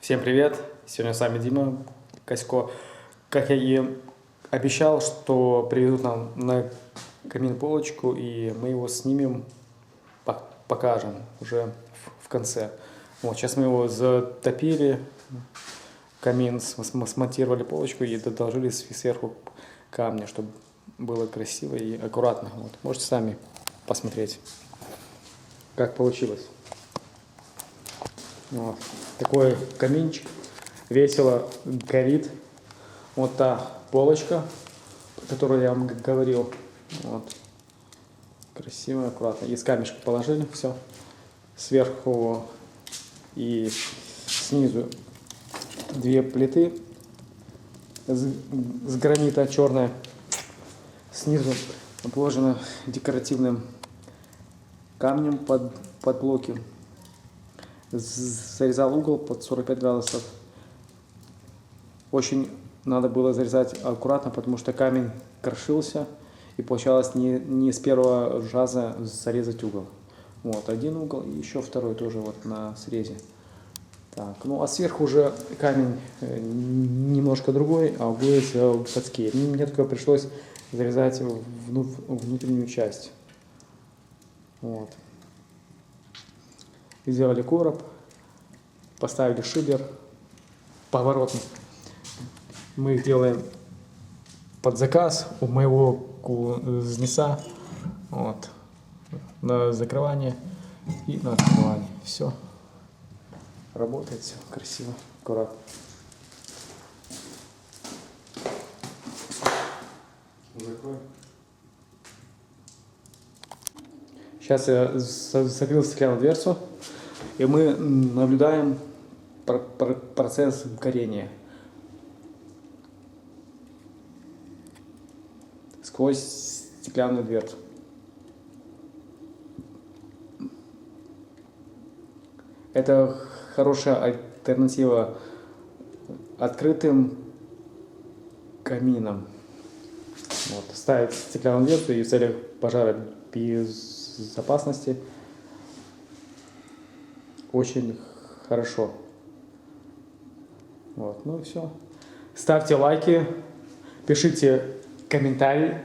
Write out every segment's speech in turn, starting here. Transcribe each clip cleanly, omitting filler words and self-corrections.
Всем привет! Сегодня с вами Дима Косько. Как я и обещал, что приведут нам на камин полочку, и мы его снимем, покажем уже в конце. Вот, сейчас мы его затопили, камин, смонтировали полочку и доложили сверху камня, чтобы было красиво и аккуратно. Вот. Можете сами посмотреть, как получилось. Вот. Такой каминчик, весело горит. Вот та полочка, о которой я вам говорил. Вот. Красиво, аккуратно. Из камешка положили, все. Сверху и снизу две плиты с гранита черная. Снизу обложено декоративным камнем под блоки. Зарезал угол под 45 градусов. Очень надо было зарезать аккуратно, потому что камень крошился, и получалось не с первого раза зарезать угол. Вот один угол и еще второй тоже вот на срезе. Так, ну а сверху уже камень немножко другой, а углы заводские. Мне только пришлось зарезать внутреннюю часть. Вот. Сделали короб, поставили шибер поворотный. Мы их делаем под заказ у моего кузнеца. Вот. На закрывание и на открывание. Все. Работает все красиво, аккуратно. Закроем. Сейчас я закрыл стеклянную дверцу, и мы наблюдаем процесс горения сквозь стеклянную дверцу. Это хорошая альтернатива открытым каминам. Вот. Ставить стеклянную дверцу и в целях пожара безопасности очень хорошо. Вот, ну и все. Ставьте лайки, пишите комментарии,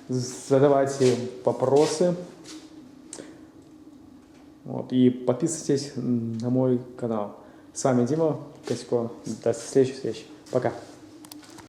задавайте вопросы. Вот, и подписывайтесь на мой канал. С вами Дима Косько. До следующей встречи. Пока.